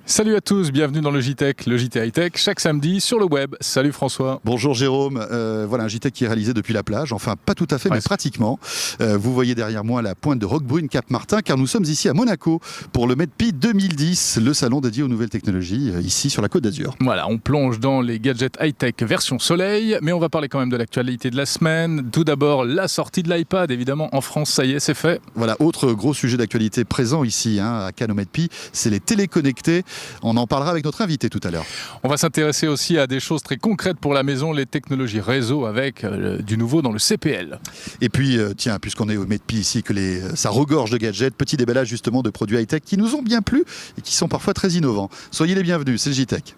Salut à tous, bienvenue dans le JTech, le JT High-Tech, chaque samedi sur le web. Salut François. Bonjour Jérôme, voilà un JTech qui est réalisé depuis la plage, enfin pas tout à fait mais pratiquement. Vous voyez derrière moi la pointe de Roquebrune Cap-Martin car nous sommes ici à Monaco pour le MEDPI 2010, le salon dédié aux nouvelles technologies ici sur la Côte d'Azur. Voilà, on plonge dans les gadgets high-tech version soleil, mais on va parler quand même de l'actualité de la semaine. Tout d'abord la sortie de l'iPad, évidemment en France, ça y est, c'est fait. Voilà, autre gros sujet d'actualité présent ici à Cannes au MEDPI, c'est les téléconnectés. On en parlera avec notre invité tout à l'heure. On va s'intéresser aussi à des choses très concrètes pour la maison, les technologies réseau avec du nouveau dans le CPL. Et puis, tiens, puisqu'on est au MEDPI ici, que ça regorge de gadgets, petit déballage justement de produits high-tech qui nous ont bien plu et qui sont parfois très innovants. Soyez les bienvenus, c'est le JTech.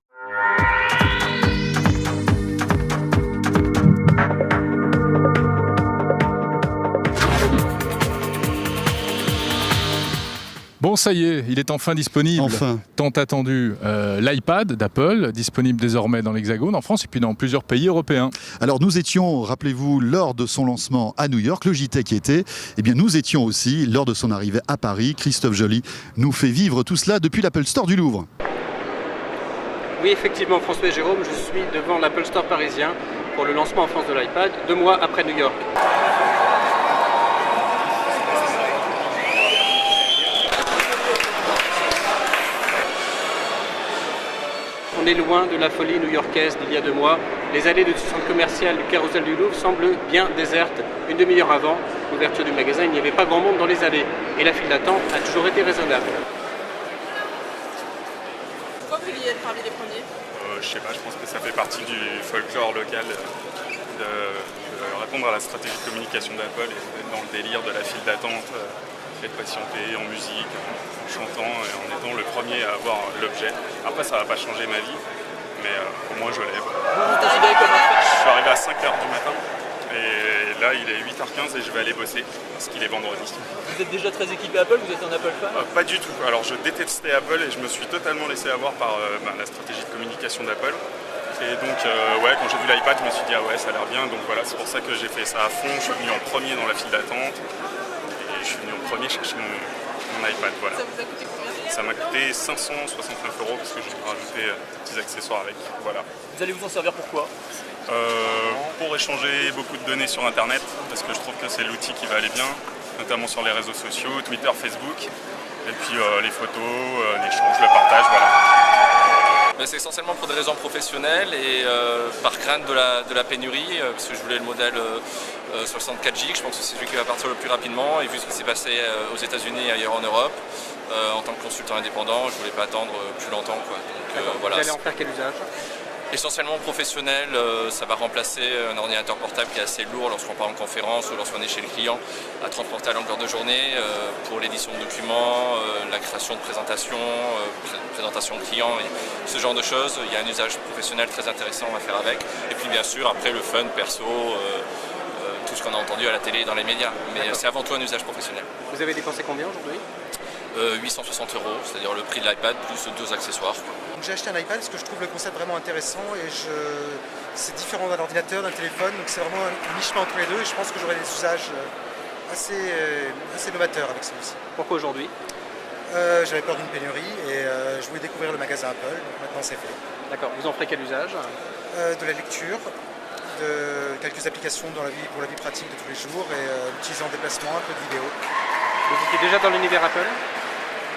Bon, ça y est, il est enfin disponible. Enfin. Tant attendu, l'iPad d'Apple, disponible désormais dans l'Hexagone, en France et puis dans plusieurs pays européens. Alors nous étions, rappelez-vous, lors de son lancement à New York, le JTech était, eh bien nous étions aussi lors de son arrivée à Paris. Christophe Joly nous fait vivre tout cela depuis l'Apple Store du Louvre. Oui, effectivement, François et Jérôme, je suis devant l'Apple Store parisien pour le lancement en France de l'iPad, 2 mois après New York. On est loin de la folie new-yorkaise d'il y a 2 mois. Les allées du centre commercial du Carrousel du Louvre semblent bien désertes. Une demi-heure avant l'ouverture du magasin, il n'y avait pas grand monde dans les allées. Et la file d'attente a toujours été raisonnable. Pourquoi vous vouliez être parmi les premiers ? Je sais pas, je pense que ça fait partie du folklore local de répondre à la stratégie de communication d'Apple et d'être dans le délire de la file d'attente, être patienté en musique, en chantant et en étant le premier à avoir l'objet. Après ça va pas changer ma vie, mais au moins je l'ai. Je suis arrivé à 5h du matin et là il est 8h15 et je vais aller bosser parce qu'il est vendredi. Vous êtes déjà très équipé Apple, vous êtes un Apple fan ? Pas du tout, alors je détestais Apple et je me suis totalement laissé avoir par la stratégie de communication d'Apple. Et donc quand j'ai vu l'iPad, je me suis dit ah ouais ça a l'air bien, donc voilà, c'est pour ça que j'ai fait ça à fond, je suis venu en premier dans la file d'attente et je suis venu en premier chercher mon iPad, voilà. Ça vous a coûté combien ? Ça m'a coûté 569 € parce que j'ai rajouté des petits accessoires avec, voilà. Vous allez vous en servir pourquoi ? Pour échanger beaucoup de données sur internet, parce que je trouve que c'est l'outil qui va aller bien, notamment sur les réseaux sociaux, Twitter, Facebook, et puis les photos, l'échange, le partage, voilà. C'est essentiellement pour des raisons professionnelles et par crainte de la pénurie, parce que je voulais le modèle 64 Go, je pense que c'est celui qui va partir le plus rapidement, et vu ce qui s'est passé aux États-Unis et ailleurs en Europe, en tant que consultant indépendant, je ne voulais pas attendre plus longtemps, quoi. Donc, voilà. Vous allez en faire quel usage ? Essentiellement professionnel, ça va remplacer un ordinateur portable qui est assez lourd lorsqu'on part en conférence ou lorsqu'on est chez le client à transporter à longueur de journée pour l'édition de documents, la création de présentations, présentation client et ce genre de choses. Il y a un usage professionnel très intéressant à faire avec. Et puis bien sûr après le fun, perso, tout ce qu'on a entendu à la télé et dans les médias. Mais c'est avant tout un usage professionnel. Vous avez dépensé combien aujourd'hui ? 860 €, c'est-à-dire le prix de l'iPad plus 2 accessoires. J'ai acheté un iPad parce que je trouve le concept vraiment intéressant et c'est différent d'un ordinateur, d'un téléphone, donc c'est vraiment un mi-chemin entre les deux et je pense que j'aurai des usages assez novateurs avec celui-ci. Pourquoi aujourd'hui ? J'avais peur d'une pénurie et je voulais découvrir le magasin Apple, donc maintenant c'est fait. D'accord, vous en ferez quel usage ? De la lecture, de quelques applications pour la vie pratique de tous les jours et l'utiliser en déplacement, un peu de vidéo. Vous étiez déjà dans l'univers Apple ?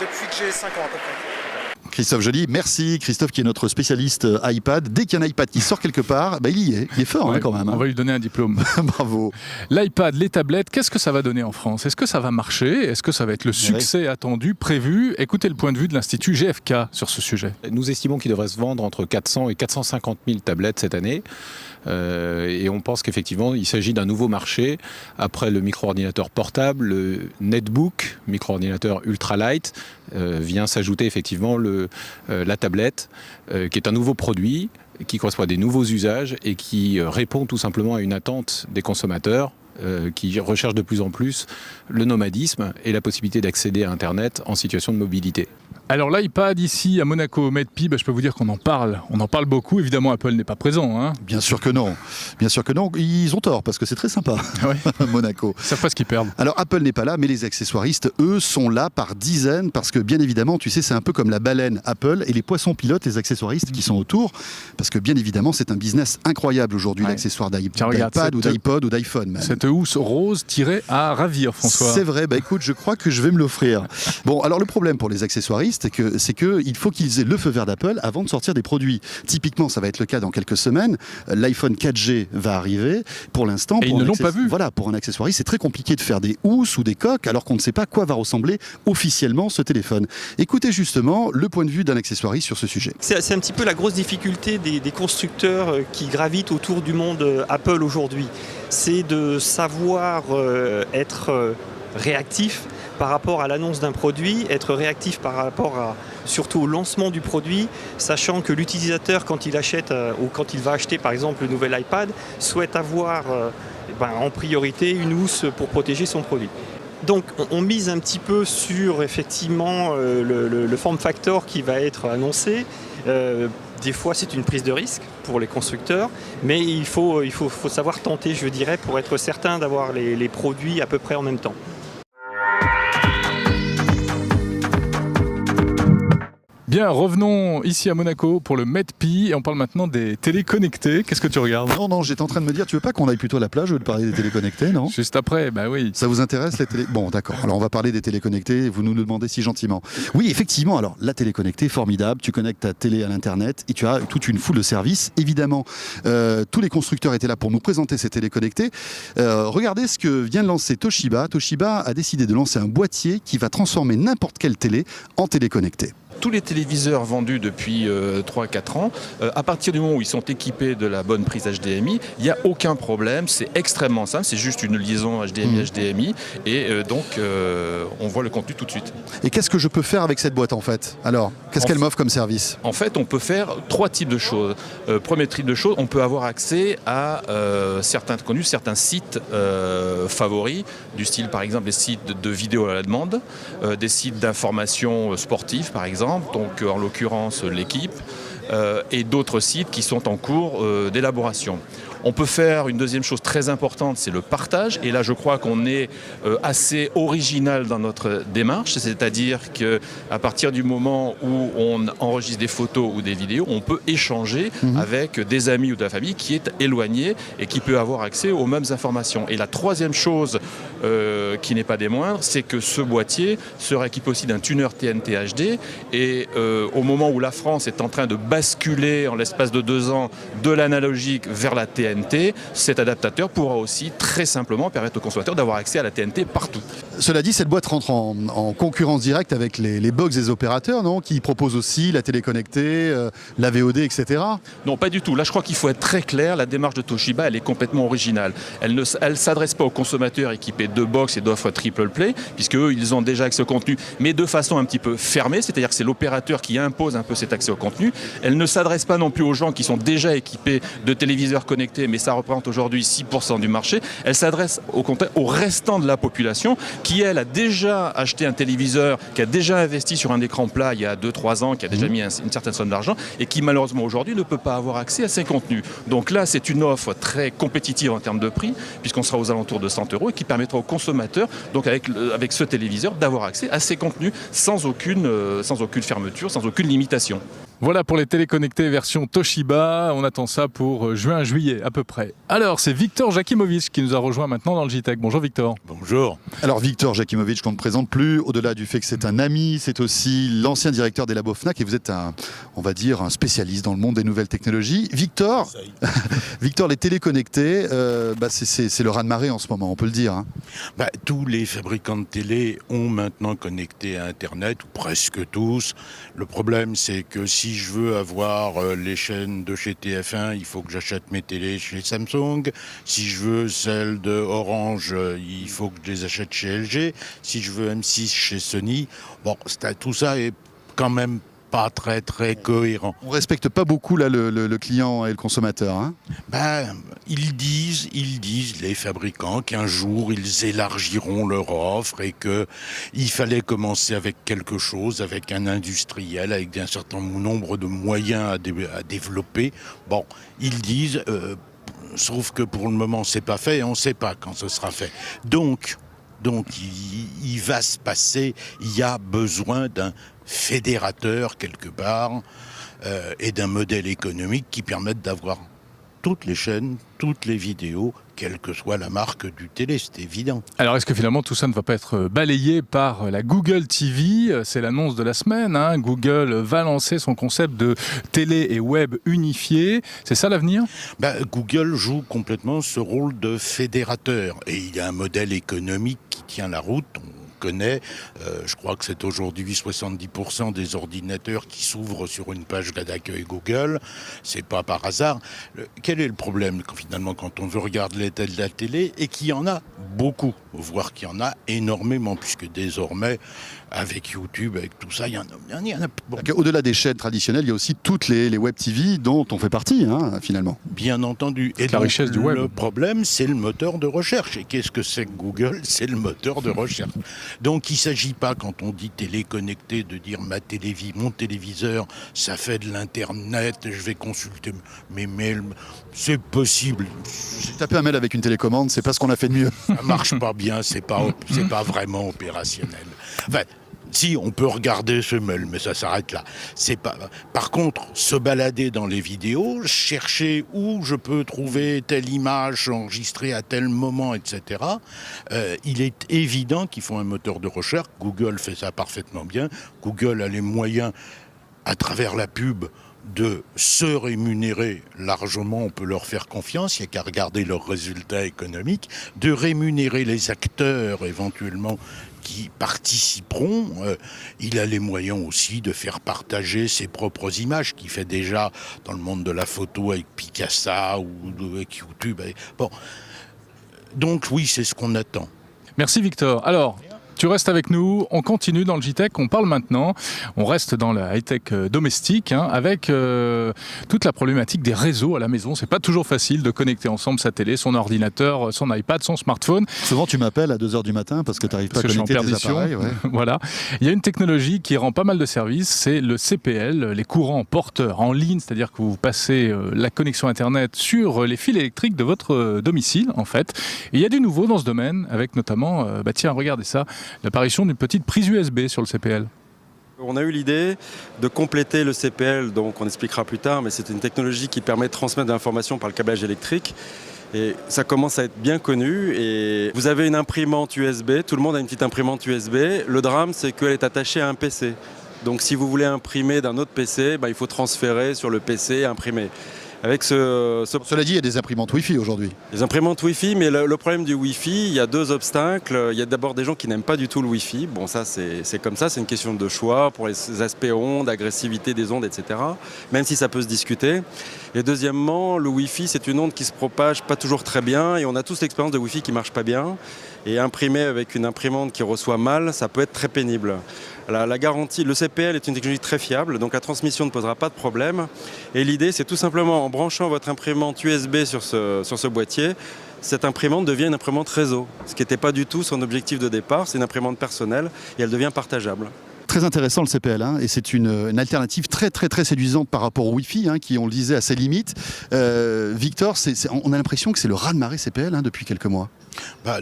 Depuis que j'ai 5 ans à peu près. Christophe Joly, merci. Christophe qui est notre spécialiste iPad. Dès qu'il y a un iPad qui sort quelque part, il y est. Il est fort quand même. On va lui donner un diplôme. Bravo. L'iPad, les tablettes, qu'est-ce que ça va donner en France ? Est-ce que ça va marcher ? Est-ce que ça va être le succès attendu, prévu ? Écoutez le point de vue de l'Institut GFK sur ce sujet. Nous estimons qu'il devrait se vendre entre 400 et 450 000 tablettes cette année. Et on pense qu'effectivement, il s'agit d'un nouveau marché. Après le micro-ordinateur portable, le netbook, micro-ordinateur ultralight, vient s'ajouter effectivement la tablette, qui est un nouveau produit, qui correspond à des nouveaux usages et qui répond tout simplement à une attente des consommateurs qui recherchent de plus en plus le nomadisme et la possibilité d'accéder à Internet en situation de mobilité. Alors l'iPad ici à Monaco, MEDPI, je peux vous dire qu'on en parle. On en parle beaucoup. Évidemment, Apple n'est pas présent. Hein. Bien sûr que non. Bien sûr que non. Ils ont tort parce que c'est très sympa, Monaco. Ils savent pas ce qu'ils perdent. Alors Apple n'est pas là, mais les accessoiristes, eux, sont là par dizaines parce que bien évidemment, tu sais, c'est un peu comme la baleine Apple et les poissons pilotes, les accessoiristes qui sont autour. Parce que bien évidemment, c'est un business incroyable aujourd'hui, l'accessoire d'iPad ou d'iPod ou d'iPhone. Même. Cette housse rose tirée à ravir, François. C'est vrai. Écoute, je crois que je vais me l'offrir. Bon, alors le problème pour les accessoiristes, c'est que il faut qu'ils aient le feu vert d'Apple avant de sortir des produits. Typiquement, ça va être le cas dans quelques semaines. L'iPhone 4G va arriver. Pour l'instant, ils ne l'ont pas vu. Voilà, pour un accessoiriste, c'est très compliqué de faire des housses ou des coques alors qu'on ne sait pas à quoi va ressembler officiellement ce téléphone. Écoutez justement le point de vue d'un accessoiriste sur ce sujet. C'est un petit peu la grosse difficulté des constructeurs qui gravitent autour du monde Apple aujourd'hui. C'est de savoir être réactif par rapport à l'annonce d'un produit, être réactif par rapport surtout au lancement du produit, sachant que l'utilisateur, quand il achète ou quand il va acheter par exemple le nouvel iPad, souhaite avoir en priorité une housse pour protéger son produit. Donc on mise un petit peu sur effectivement le form factor qui va être annoncé. Des fois c'est une prise de risque pour les constructeurs, mais il faut savoir tenter, je dirais, pour être certain d'avoir les produits à peu près en même temps. Bien, revenons ici à Monaco pour le MEDPI et on parle maintenant des téléconnectés. Qu'est-ce que tu regardes ? Non, j'étais en train de me dire, tu veux pas qu'on aille plutôt à la plage au lieu de parler des téléconnectés, non ? Juste après, oui. Ça vous intéresse les télé... Bon, d'accord. Alors on va parler des téléconnectés, vous nous le demandez si gentiment. Oui, effectivement, alors la téléconnectée, formidable, tu connectes ta télé à l'internet et tu as toute une foule de services. Évidemment, tous les constructeurs étaient là pour nous présenter ces téléconnectés. Regardez ce que vient de lancer Toshiba. Toshiba a décidé de lancer un boîtier qui va transformer n'importe quelle télé en téléconnectée. Tous les téléviseurs vendus depuis 3-4 ans, à partir du moment où ils sont équipés de la bonne prise HDMI, il n'y a aucun problème, c'est extrêmement simple, c'est juste une liaison HDMI-HDMI et donc on voit le contenu tout de suite. Et qu'est-ce que je peux faire avec cette boîte en fait ? Alors, qu'est-ce qu'elle m'offre comme service ? En fait, on peut faire 3 types de choses. Premier type de choses, on peut avoir accès à certains sites favoris, du style par exemple les sites de vidéos à la demande, des sites d'information sportives par exemple, donc en l'occurrence l'équipe, et d'autres sites qui sont en cours d'élaboration. On peut faire une deuxième chose très importante, c'est le partage. Et là, je crois qu'on est assez original dans notre démarche. C'est-à-dire qu'à partir du moment où on enregistre des photos ou des vidéos, on peut échanger avec des amis ou de la famille qui est éloigné et qui peut avoir accès aux mêmes informations. Et la troisième chose qui n'est pas des moindres, c'est que ce boîtier sera équipé aussi d'un tuner TNT HD. Et au moment où la France est en train de basculer en l'espace de 2 ans de l'analogique vers la TNT, cet adaptateur pourra aussi très simplement permettre aux consommateurs d'avoir accès à la TNT partout. Cela dit, cette boîte rentre en concurrence directe avec les box des opérateurs, non ? Qui proposent aussi la téléconnectée, la VOD, etc. Non, pas du tout. Là, je crois qu'il faut être très clair. La démarche de Toshiba, elle est complètement originale. Elle ne s'adresse pas aux consommateurs équipés de box et d'offres triple play, puisque eux, ils ont déjà accès au contenu, mais de façon un petit peu fermée, c'est-à-dire que c'est l'opérateur qui impose un peu cet accès au contenu. Elle ne s'adresse pas non plus aux gens qui sont déjà équipés de téléviseurs connectés, mais ça représente aujourd'hui 6% du marché. Elle s'adresse au restant de la population qui, elle, a déjà acheté un téléviseur, qui a déjà investi sur un écran plat il y a 2-3 ans, qui a déjà mis une certaine somme d'argent et qui, malheureusement, aujourd'hui, ne peut pas avoir accès à ces contenus. Donc là, c'est une offre très compétitive en termes de prix, puisqu'on sera aux alentours de 100 € et qui permettra aux consommateurs, donc avec ce téléviseur, d'avoir accès à ces contenus sans aucune fermeture, sans aucune limitation. Voilà pour les téléconnectés version Toshiba. On attend ça pour juin-juillet à peu près. Alors, c'est Victor Jakimovic qui nous a rejoint maintenant dans le JTech. Bonjour Victor. Bonjour. Alors Victor Jakimovic, qu'on ne présente plus, au-delà du fait que c'est un ami, c'est aussi l'ancien directeur des labos Fnac et vous êtes un spécialiste dans le monde des nouvelles technologies. Victor, les téléconnectés, c'est le raz-de-marée en ce moment, on peut le dire. Hein. Tous les fabricants de télé ont maintenant connecté à Internet, ou presque tous. Le problème, c'est que si je veux avoir les chaînes de chez TF1, il faut que j'achète mes télés chez Samsung. Si je veux celles de Orange, il faut que je les achète chez LG. Si je veux M6 chez Sony, tout ça est quand même pas très cohérent. On respecte pas beaucoup là le client et le consommateur. Hein. Ils disent les fabricants qu'un jour ils élargiront leur offre et que il fallait commencer avec quelque chose, avec un industriel, avec un certain nombre de moyens à développer. Bon, ils disent, sauf que pour le moment c'est pas fait et on ne sait pas quand ce sera fait. Donc il va se passer, il y a besoin d'un fédérateur quelque part et d'un modèle économique qui permette d'avoir toutes les chaînes, toutes les vidéos, quelle que soit la marque du télé, c'est évident. Alors est-ce que finalement tout ça ne va pas être balayé par la Google TV? C'est l'annonce de la semaine, hein. Google va lancer son concept de télé et web unifié. C'est ça l'avenir? Google joue complètement ce rôle de fédérateur et il y a un modèle économique qui tient la route. Connaît. Je crois que c'est aujourd'hui 70% des ordinateurs qui s'ouvrent sur une page d'accueil Google. C'est pas par hasard. Quel est le problème finalement quand on veut regarder la télé et qu'il y en a beaucoup, voire qu'il y en a énormément, puisque désormais avec YouTube, avec tout ça, il y en a. Bon. Au-delà des chaînes traditionnelles, il y a aussi toutes les web TV dont on fait partie, hein, finalement. Bien entendu. Et la richesse du web. Le problème, c'est le moteur de recherche. Et qu'est-ce que c'est que Google? C'est le moteur de recherche. Donc il ne s'agit pas, quand on dit télé connectée, de dire mon téléviseur, ça fait de l'internet, je vais consulter mes mails. C'est possible. J'ai tapé un mail avec une télécommande, c'est pas ce qu'on a fait de mieux. Ça marche pas bien, c'est pas vraiment opérationnel. Enfin, si, on peut regarder ce mail, mais ça s'arrête là. Par contre, se balader dans les vidéos, chercher où je peux trouver telle image enregistrée à tel moment, etc. Il est évident qu'il faut un moteur de recherche. Google fait ça parfaitement bien. Google a les moyens, à travers la pub, de se rémunérer largement, on peut leur faire confiance, il n'y a qu'à regarder leurs résultats économiques, de rémunérer les acteurs éventuellement qui participeront. Il a les moyens aussi de faire partager ses propres images, qu'il fait déjà dans le monde de la photo avec Picasa ou avec YouTube. Bon. Donc oui, c'est ce qu'on attend. Merci Victor. Alors, tu restes avec nous, on continue dans le JTech, on parle maintenant, on reste dans la high-tech domestique, hein, avec toute la problématique des réseaux à la maison. C'est pas toujours facile de connecter ensemble sa télé, son ordinateur, son iPad, son smartphone. Souvent tu m'appelles à 2h du matin parce que tu n'arrives pas à connecter tes appareils. Ouais. Voilà. Il y a une technologie qui rend pas mal de services, c'est le CPL, les courants porteurs en ligne, c'est-à-dire que vous passez la connexion Internet sur les fils électriques de votre domicile, en fait. Et il y a du nouveau dans ce domaine, avec notamment, tiens, regardez ça, l'apparition d'une petite prise USB sur le CPL. On a eu l'idée de compléter le CPL, donc on expliquera plus tard, mais c'est une technologie qui permet de transmettre de l'information par le câblage électrique. Et ça commence à être bien connu. Et vous avez une imprimante USB, tout le monde a une petite imprimante USB. Le drame, c'est qu'elle est attachée à un PC. Donc si vous voulez imprimer d'un autre PC, il faut transférer sur le PC et imprimer. Avec Cela dit, il y a des imprimantes Wi-Fi aujourd'hui. Des imprimantes Wi-Fi, mais le problème du Wi-Fi, il y a deux obstacles. Il y a d'abord des gens qui n'aiment pas du tout le Wi-Fi. Bon, ça, c'est comme ça, c'est une question de choix pour les aspects ondes, agressivité des ondes, etc. Même si ça peut se discuter. Et deuxièmement, le Wi-Fi, c'est une onde qui se propage pas toujours très bien. Et on a tous l'expérience de Wi-Fi qui marche pas bien. Et imprimer avec une imprimante qui reçoit mal, ça peut être très pénible. La garantie, le CPL est une technologie très fiable, donc la transmission ne posera pas de problème. Et l'idée, c'est tout simplement en branchant votre imprimante USB sur ce boîtier, cette imprimante devient une imprimante réseau, ce qui n'était pas du tout son objectif de départ. C'est une imprimante personnelle et elle devient partageable. Très intéressant le CPL, hein, et c'est une alternative très très très séduisante par rapport au Wi-Fi, hein, qui, on le disait, a ses limites. Victor, on a l'impression que c'est le raz-de-marée CPL, hein, depuis quelques mois.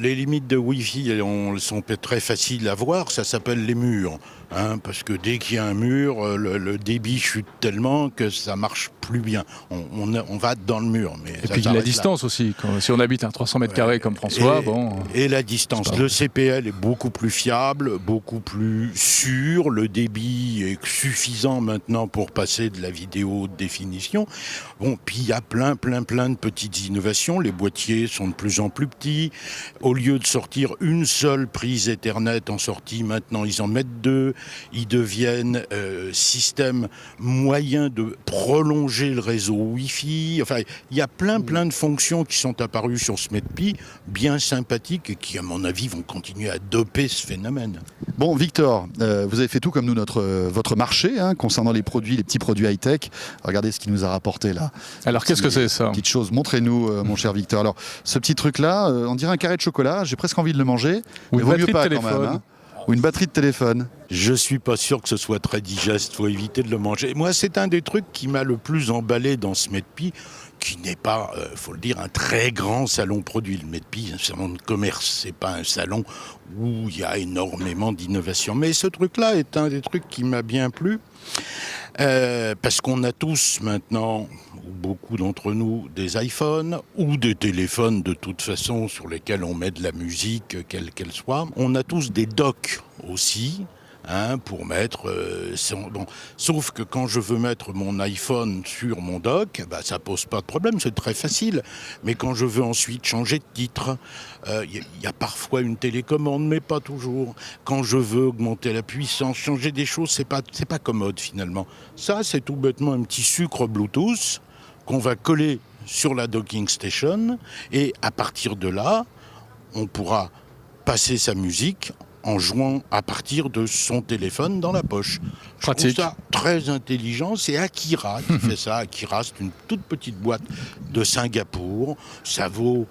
Les limites de Wi-Fi sont très faciles à voir, ça s'appelle les murs. Hein, parce que dès qu'il y a un mur, le débit chute tellement que ça marche plus bien. On va dans le mur. Mais et puis la distance aussi. Si on habite à 300 mètres carrés comme François, Et la distance. Le CPL est beaucoup plus fiable, beaucoup plus sûr. Le débit est suffisant maintenant pour passer de la vidéo haute définition. Bon, puis il y a plein de petites innovations. Les boîtiers sont de plus en plus petits. Au lieu de sortir une seule prise Ethernet en sortie, maintenant ils en mettent deux. ils deviennent système moyen de prolonger le réseau Wi-Fi. Enfin, il y a plein de fonctions qui sont apparues sur ce SMED-Pi, bien sympathiques et qui, à mon avis, vont continuer à doper ce phénomène. Bon, Victor, vous avez fait tout comme nous votre marché concernant les petits produits high-tech. Regardez ce qu'il nous a rapporté là. Alors qu'est-ce que c'est ça? Petite chose, montrez-nous, mon cher Victor. Alors, ce petit truc-là, on dirait un carré de chocolat. J'ai presque envie de le manger. Ou mais une vaut mieux batterie pas de quand même. téléphone. Ou une batterie de téléphone. Je suis pas sûr que ce soit très digeste, faut éviter de le manger. Moi, c'est un des trucs qui m'a le plus emballé dans ce SMED-Pi, qui n'est pas, faut le dire, un très grand salon produit. Le SMED-Pi, un salon de commerce, c'est pas un salon où il y a énormément d'innovation. Mais ce truc-là est un des trucs qui m'a bien plu, parce qu'on a tous maintenant, ou beaucoup d'entre nous, des iPhones ou des téléphones de toute façon sur lesquels on met de la musique, quelle qu'elle soit. On a tous des docks aussi. Pour mettre bon. Sauf que quand je veux mettre mon iPhone sur mon dock, ça pose pas de problème, c'est très facile. Mais quand je veux ensuite changer de titre, y a parfois une télécommande, mais pas toujours. Quand je veux augmenter la puissance, changer des choses, c'est pas commode finalement. Ça, c'est tout bêtement un petit sucre Bluetooth qu'on va coller sur la docking station, et à partir de là, on pourra passer sa musique en jouant à partir de son téléphone dans la poche. Pratique. Je trouve ça très intelligent. C'est Akira qui fait ça. Akira, c'est une toute petite boîte de Singapour. Ça vaut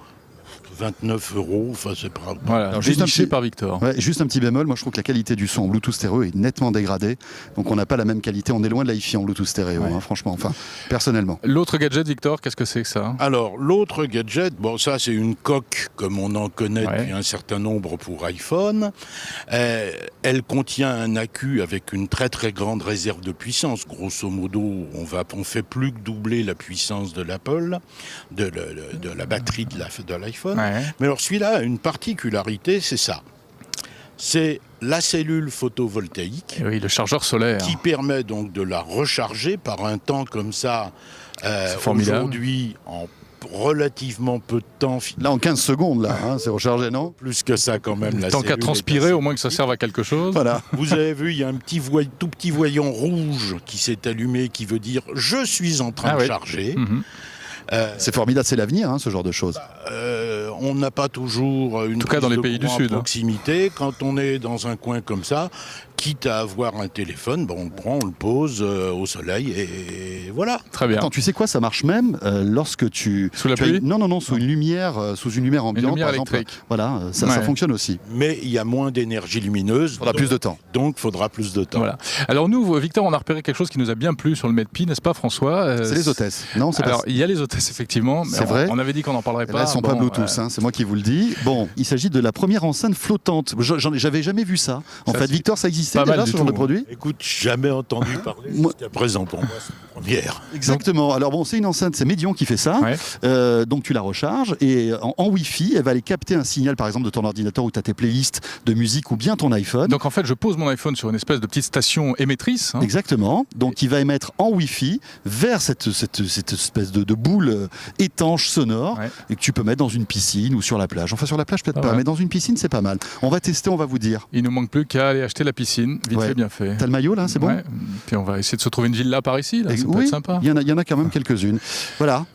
29 €. Enfin, c'est pas... Voilà, Alors, juste déniché par Victor. Ouais, juste un petit bémol, moi je trouve que la qualité du son en Bluetooth stéréo est nettement dégradée. Donc on n'a pas la même qualité, on est loin de l'hi-fi en Bluetooth stéréo, franchement, enfin, personnellement. L'autre gadget, Victor, qu'est-ce que c'est que ça? Alors, l'autre gadget, bon, ça c'est une coque comme on en connaît depuis un certain nombre pour iPhone. Elle contient un accu avec une très très grande réserve de puissance. Grosso modo, on fait plus que doubler la puissance de l'Apple, de la batterie de l'iPhone. Ouais. Mais alors celui-là a une particularité, c'est ça. C'est la cellule photovoltaïque. Et oui, le chargeur solaire. Qui permet donc de la recharger par un temps comme ça. Aujourd'hui, en relativement peu de temps. Là, en 15 secondes, là, c'est rechargé, non? Plus que ça, quand même. Tant qu'à transpirer, au moins que ça serve à quelque chose. Voilà. Vous avez vu, il y a un tout petit voyant rouge qui s'est allumé, qui veut dire « je suis en train de charger ». C'est formidable, c'est l'avenir, ce genre de choses. On n'a pas toujours une prise dans les pays du Sud, proximité. Quand on est dans un coin comme ça, quitte à avoir un téléphone, on le prend, on le pose au soleil et voilà. Très bien. Attends, tu sais quoi, ça marche même lorsque tu... Sous la pluie ? Non, sous une lumière ambiante, une lumière par exemple. Électrique. Voilà, ça fonctionne aussi. Mais il y a moins d'énergie lumineuse. Il faudra plus de temps. Donc, il faudra plus de temps. Voilà. Alors nous, Victor, on a repéré quelque chose qui nous a bien plu sur le SMED-Pi, n'est-ce pas, François? C'est les hôtesses. Non, c'est Alors, il y a les hôtesses, effectivement. C'est vrai. On avait dit qu'on n'en parlerait pas. Elles ne sont pas Bluetooth, c'est moi qui vous le dis. Bon, il s'agit de la première enceinte flottante. J'avais jamais vu ça. En fait, Victor, ça existait déjà, ce genre de produit? Écoute, jamais entendu parler jusqu'à présent. Pour moi, c'est une première. Exactement. Alors bon, c'est une enceinte, c'est Medion qui fait ça. Donc tu la recharges et en Wi-Fi, elle va aller capter un signal, par exemple, de ton ordinateur où tu as tes playlists de musique ou bien ton iPhone. Donc en fait, je pose mon iPhone sur une espèce de petite station émettrice. Exactement. Donc il va émettre en Wi-Fi vers cette espèce de boule étanche sonore et que tu peux mettre dans une piscine ou sur la plage. Enfin, sur la plage, peut-être pas, mais dans une piscine, c'est pas mal. On va tester, on va vous dire. Il nous manque plus qu'à aller acheter la piscine. Vite fait, bien fait. T'as le maillot là, c'est bon? Puis on va essayer de se trouver une villa par ici, là. Ça peut être sympa. Il y en a quand même quelques-unes. Voilà.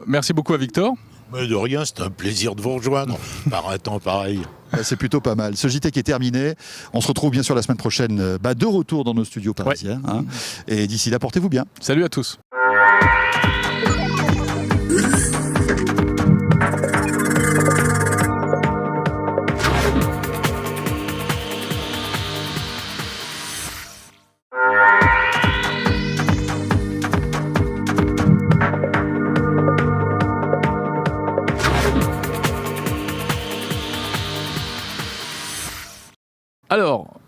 Merci beaucoup à Victor. Mais de rien, c'est un plaisir de vous rejoindre par un temps pareil. C'est plutôt pas mal. Ce JT qui est terminé. On se retrouve bien sûr la semaine prochaine, de retour dans nos studios parisiens. Et d'ici là, portez-vous bien. Salut à tous. Alors,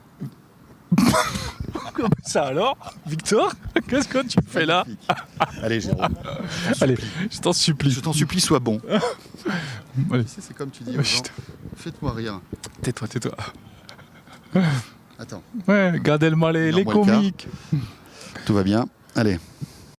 comme ça alors, Victor, qu'est-ce que tu fais là? Allez, Jérôme. Allez, je t'en supplie. Je t'en supplie, sois bon. Allez. C'est comme tu dis. Faites-moi rien. Tais-toi. Attends. Ouais, gardez-le mal les comiques. Tout va bien. Allez.